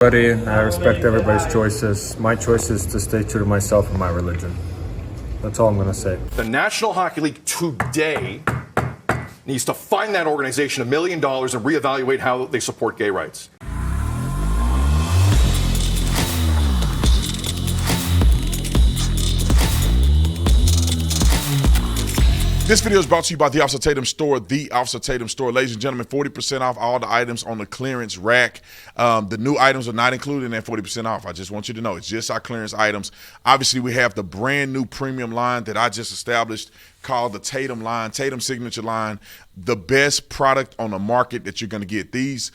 Buddy, I respect everybody's choices. My choice is to stay true to myself and my religion. That's all I'm going to say. The National Hockey League today needs to fine that organization $1 million and reevaluate how they support gay rights. This video is brought to you by the Officer Tatum Store, the Officer Tatum Store. Ladies and gentlemen, 40% off all the items on the clearance rack. The new items are not included in that 40% off. I just want you to know it's just our clearance items. Obviously, we have the brand new premium line that I just established called the Tatum line, Tatum Signature line, the best product on the market that you're going to get. These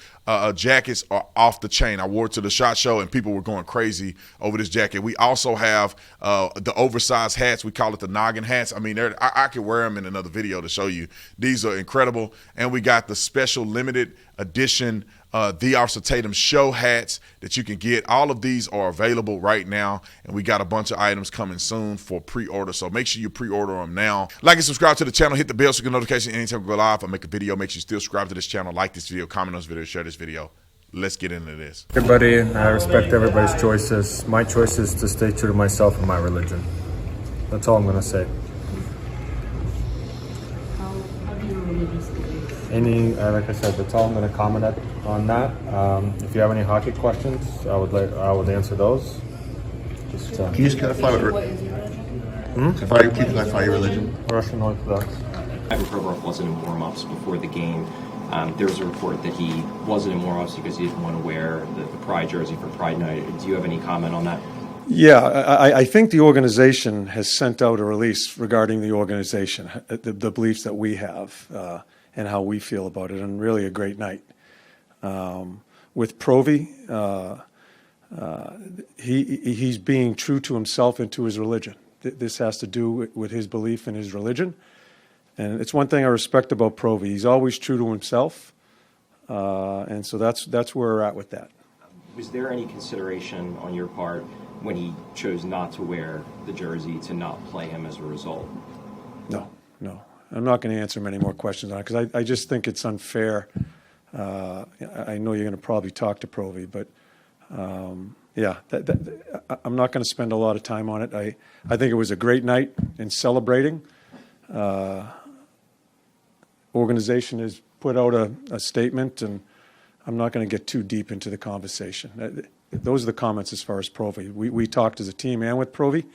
jackets are off the chain. I wore it to the SHOT Show, and people were going crazy over this jacket. We also have the oversized hats. We call it the noggin hats. I mean, I could wear them in another video to show you. These are incredible. And we got the special limited edition The Officer Tatum show hats that you can get. All of these are available right now, and we got a bunch of items coming soon for pre-order, so make sure you pre-order them now. Like and subscribe to the channel, hit the bell so you get notification anytime we go live. I make a video, make sure you still subscribe to this channel, like this video, comment on this video, share this video. Let's get into this. Everybody, I respect everybody's choices. My choice is to stay true to myself and my religion. That's all I'm going to say. How do your religious beliefs? Like I said, that's all I'm going to comment on that. If you have any hockey questions, I would answer those. Can you just clarify What is your religion? Can you clarify your religion? Russian Orthodox. Ivan Provorov wasn't in warm-ups before the game. There was a report that he wasn't in warm-ups because he didn't want to wear the Pride jersey for Pride Night. Do you have any comment on that? Yeah, I think the organization has sent out a release regarding the organization, the beliefs that we have and how we feel about it, and really a great night. With Provi, he's being true to himself and to his religion. This has to do with his belief in his religion. And it's one thing I respect about Provi. He's always true to himself. And so that's where we're at with that. Was there any consideration on your part when he chose not to wear the jersey to not play him as a result? No. I'm not going to answer many more questions on it because I just think it's unfair. I know you're going to probably talk to Provi, but yeah, I'm not going to spend a lot of time on it. I think it was a great night in celebrating. Organization has put out a statement, and I'm not going to get too deep into the conversation. Those are the comments as far as Provi. We talked as a team and with Provi,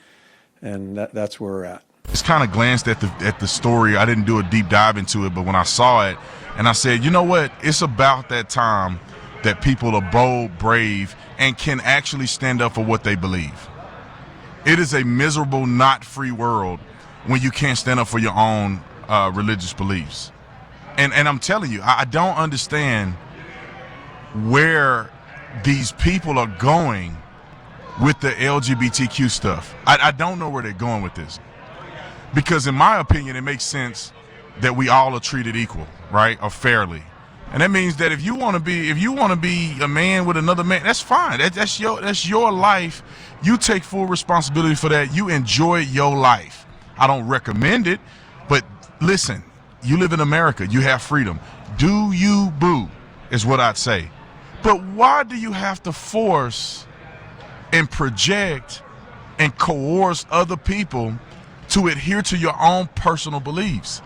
and that's where we're at. Just kind of glanced at the story. I didn't do a deep dive into it, but when I saw it, and I said, you know what? It's about that time that people are bold, brave, and can actually stand up for what they believe. It is a miserable, not free world when you can't stand up for your own religious beliefs. And I'm telling you, I don't understand where these people are going with the LGBTQ stuff. I don't know where they're going with this. Because in my opinion, it makes sense that we all are treated equal, right, or fairly. And that means that if you want to be a man with another man, that's fine. That's your life. You take full responsibility for that. You enjoy your life. I don't recommend it, but listen, you live in America. You have freedom. Do you, boo, is what I'd say. But why do you have to force and project and coerce other people to adhere to your own personal beliefs?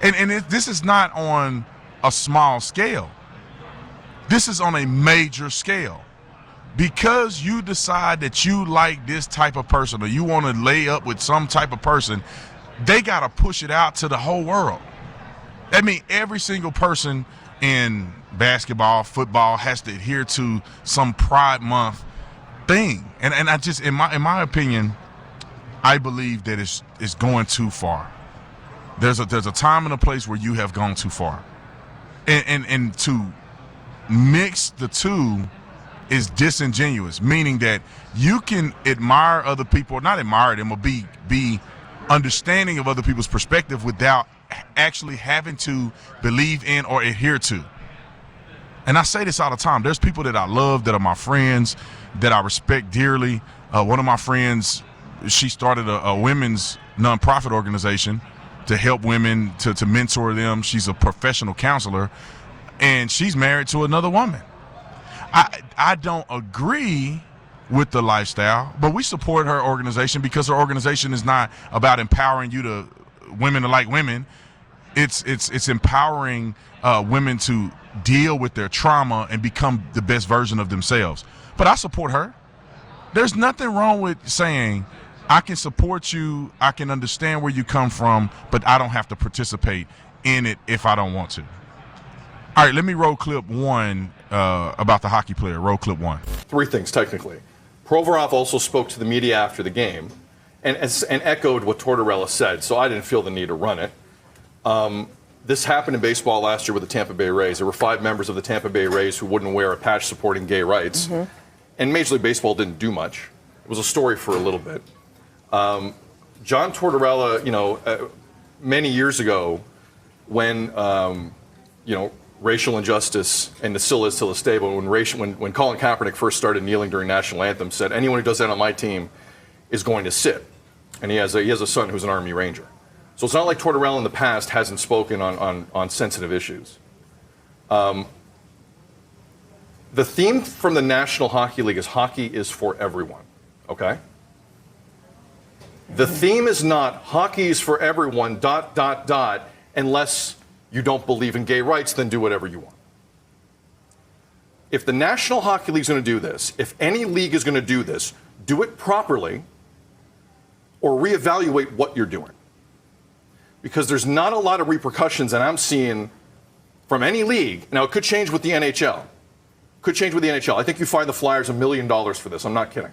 And this is not on a small scale. This is on a major scale. Because you decide that you like this type of person or you want to lay up with some type of person, they got to push it out to the whole world. I mean, every single person in basketball, football has to adhere to some Pride Month thing. And I just, in my opinion, I believe that it's going too far. There's a time and a place where you have gone too far. And to mix the two is disingenuous, meaning that you can admire other people, or not admire them, or be understanding of other people's perspective without actually having to believe in or adhere to. And I say this all the time. There's people that I love, that are my friends, that I respect dearly. One of my friends, she started a women's nonprofit organization to help women, to mentor them. She's a professional counselor, and she's married to another woman. I don't agree with the lifestyle, but we support her organization because her organization is not about empowering women to like women. It's empowering women to deal with their trauma and become the best version of themselves. But I support her. There's nothing wrong with saying, I can support you, I can understand where you come from, but I don't have to participate in it if I don't want to. All right, let me roll clip one about the hockey player. Roll clip one. Three things, technically. Provorov also spoke to the media after the game and echoed what Tortorella said, so I didn't feel the need to run it. This happened in baseball last year with the Tampa Bay Rays. There were 5 members of the Tampa Bay Rays who wouldn't wear a patch supporting gay rights. And Major League Baseball didn't do much. It was a story for a little bit. John Tortorella, many years ago, when racial injustice, and it still is till this day, but when Colin Kaepernick first started kneeling during national anthem, said anyone who does that on my team is going to sit. And he has a son who's an Army Ranger. So it's not like Tortorella in the past hasn't spoken on sensitive issues. The theme from the National Hockey League is hockey is for everyone, okay? The theme is not hockey is for everyone, ... unless you don't believe in gay rights, then do whatever you want. If the National Hockey League is going to do this, if any league is going to do this, do it properly or reevaluate what you're doing. Because there's not a lot of repercussions that I'm seeing from any league. Now, it could change with the NHL. Could change with the NHL. I think you fine the Flyers $1 million for this. I'm not kidding.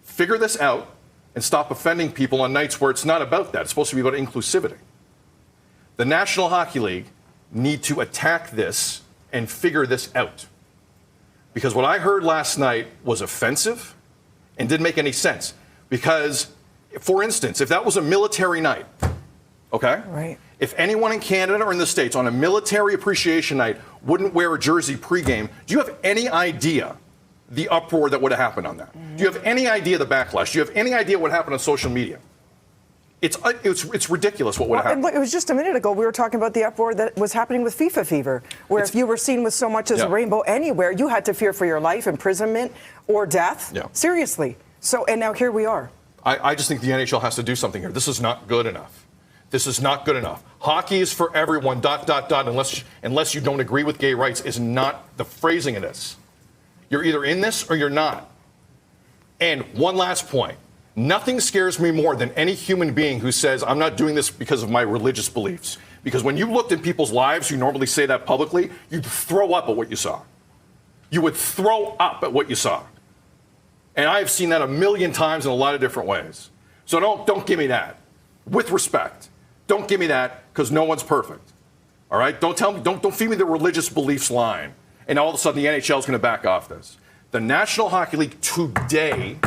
Figure this out and stop offending people on nights where it's not about that. It's supposed to be about inclusivity. The National Hockey League need to attack this and figure this out. Because what I heard last night was offensive and didn't make any sense. Because, for instance, if that was a military night, okay? Right. If anyone in Canada or in the States on a military appreciation night wouldn't wear a jersey pregame, do you have any idea the uproar that would have happened on that? Do you have any idea the backlash? Do you have any idea what happened on social media? It's ridiculous what would have happened. Look, it was just a minute ago we were talking about the uproar that was happening with FIFA fever, where if you were seen with so much as a rainbow anywhere, you had to fear for your life, imprisonment, or death. Yeah. Seriously. And now here we are. I just think the NHL has to do something here. This is not good enough. This is not good enough. Hockey is for everyone, ... unless you don't agree with gay rights is not the phrasing of this. You're either in this or you're not. And one last point. Nothing scares me more than any human being who says, I'm not doing this because of my religious beliefs. Because when you looked at people's lives who normally say that publicly, you'd throw up at what you saw. You would throw up at what you saw. And I've seen that 1,000,000 times in a lot of different ways. So don't give me that. With respect. Don't give me that, because no one's perfect. All right? Don't feed me the religious beliefs line. And all of a sudden the NHL is going to back off this. The National Hockey League today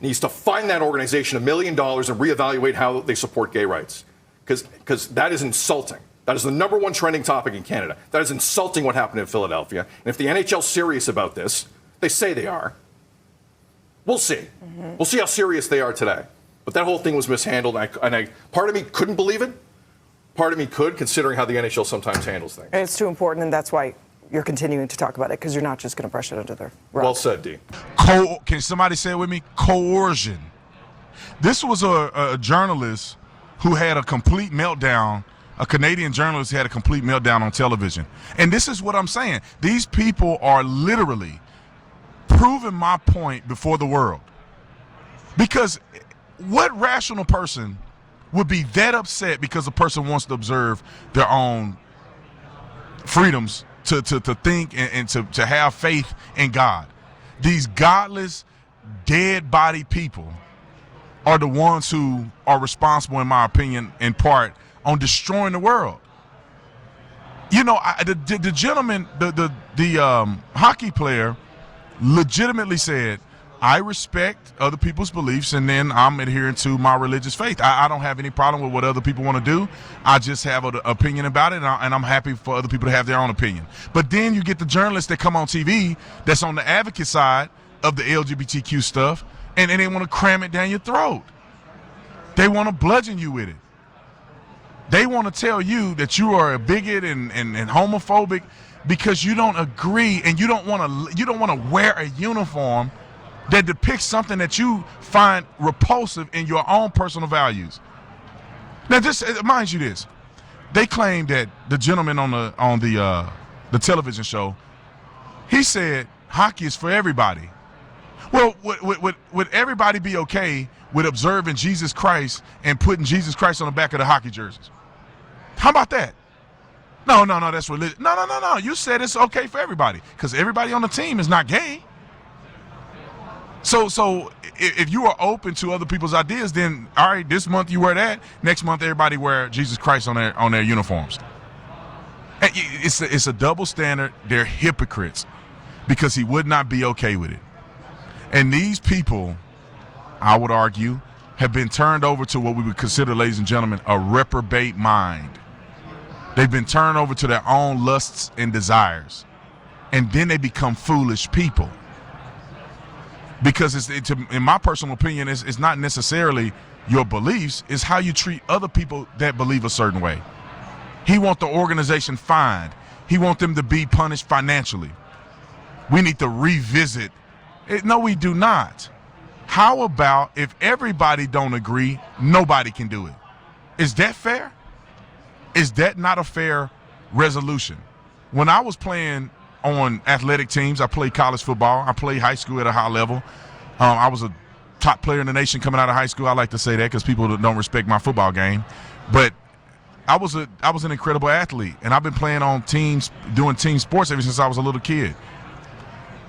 needs to fine that organization $1 million and reevaluate how they support gay rights. Because that is insulting. That is the #1 trending topic in Canada. That is insulting what happened in Philadelphia. And if the NHL is serious about this, they say they are, we'll see. We'll see how serious they are today. But that whole thing was mishandled, and part of me couldn't believe it. Part of me could, considering how the NHL sometimes handles things. And it's too important, and that's why you're continuing to talk about it, because you're not just going to brush it under the rug. Well said, D. Can somebody say it with me? Coercion. This was a journalist who had a complete meltdown, a Canadian journalist who had a complete meltdown on television. And this is what I'm saying. These people are literally proving my point before the world. Because what rational person would be that upset because a person wants to observe their own freedoms to think and to have faith in God? These godless, dead body people are the ones who are responsible, in my opinion, in part, on destroying the world. You know, the gentleman, the hockey player legitimately said, I respect other people's beliefs, and then I'm adhering to my religious faith. I don't have any problem with what other people want to do. I just have an opinion about it, and I'm happy for other people to have their own opinion. But then you get the journalists that come on TV that's on the advocate side of the LGBTQ stuff, and they want to cram it down your throat. They want to bludgeon you with it. They want to tell you that you are a bigot and homophobic. because you don't agree and you don't want to wear a uniform that depicts something that you find repulsive in your own personal values. Now, just mind you this. They claim that the gentleman on the television show, he said hockey is for everybody. Well, would everybody be okay with observing Jesus Christ and putting Jesus Christ on the back of the hockey jerseys? How about that? No, that's religion. No. You said it's okay for everybody because everybody on the team is not gay. So if you are open to other people's ideas, then all right, this month you wear that, next month everybody wear Jesus Christ on their uniforms. It's a double standard. They're hypocrites because he would not be okay with it. And these people, I would argue, have been turned over to what we would consider, ladies and gentlemen, a reprobate mind. They've been turned over to their own lusts and desires. And then they become foolish people. Because in my personal opinion, it's not necessarily your beliefs, it's how you treat other people that believe a certain way. He wants the organization fined. He wants them to be punished financially. We need to revisit it. No, we do not. How about if everybody don't agree, nobody can do it? Is that fair? Is that not a fair resolution? When I was playing on athletic teams, I played college football. I played high school at a high level. I was a top player in the nation coming out of high school. I like to say that because people don't respect my football game. But I was an incredible athlete, and I've been playing on teams, doing team sports ever since I was a little kid.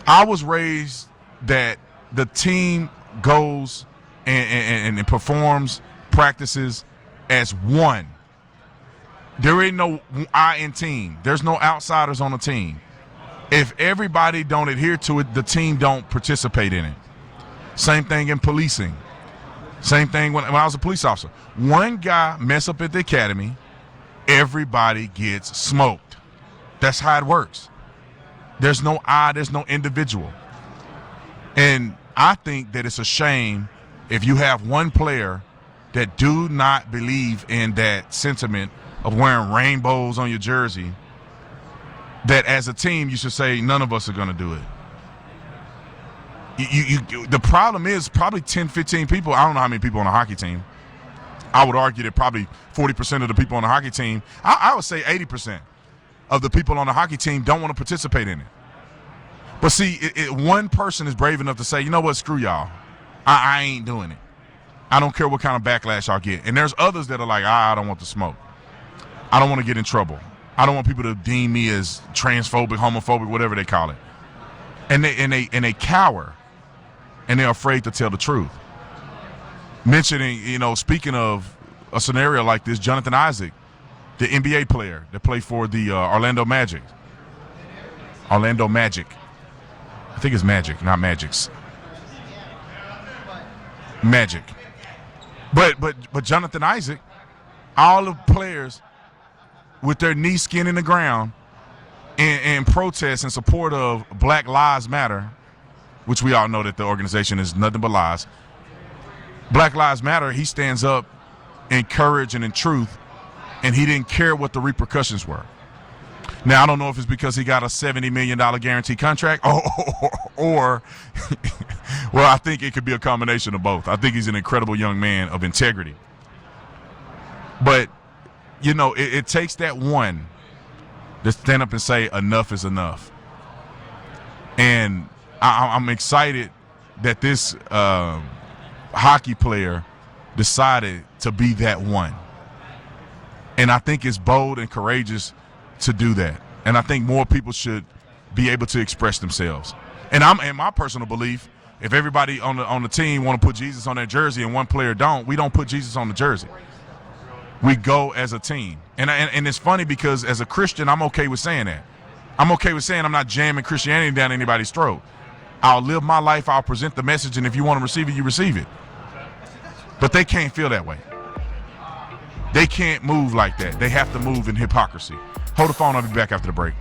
I was raised that the team goes and performs practices as one. There ain't no I in team. There's no outsiders on the team. If everybody don't adhere to it, the team don't participate in it. Same thing in policing. Same thing when I was a police officer. One guy mess up at the academy, everybody gets smoked. That's how it works. There's no I, there's no individual. And I think that it's a shame if you have one player that do not believe in that sentiment of wearing rainbows on your jersey, that as a team you should say none of us are going to do it. The problem is probably 10, 15 people. I don't know how many people on a hockey team. I would argue that probably 40% of the people on the hockey team, I would say 80% of the people on the hockey team don't want to participate in it. But see, one person is brave enough to say, you know what, screw y'all. I ain't doing it. I don't care what kind of backlash I'll get. And there's others that are like, I don't want the smoke. I don't want to get in trouble. I don't want people to deem me as transphobic, homophobic, whatever they call it. And they cower, and they're afraid to tell the truth. Mentioning, speaking of a scenario like this, Jonathan Isaac, the NBA player that played for the Orlando Magic. Orlando Magic. I think it's Magic, not Magics. Magic. But Jonathan Isaac, all the players with their knee skin in the ground in protest in support of Black Lives Matter, which we all know that the organization is nothing but lies. Black Lives Matter, he stands up in courage and in truth, and he didn't care what the repercussions were. Now, I don't know if it's because he got a $70 million guaranteed contract or well, I think it could be a combination of both. I think he's an incredible young man of integrity. But, it takes that one to stand up and say enough is enough. And I'm excited that this hockey player decided to be that one. And I think it's bold and courageous to do that. And I think more people should be able to express themselves. And in my personal belief, if everybody on the team want to put Jesus on their jersey and one player don't, we don't put Jesus on the jersey. We go as a team. And it's funny because as a Christian, I'm okay with saying that. I'm okay with saying I'm not jamming Christianity down anybody's throat. I'll live my life, I'll present the message, and if you want to receive it, you receive it. But they can't feel that way. They can't move like that. They have to move in hypocrisy. Hold the phone, I'll be back after the break.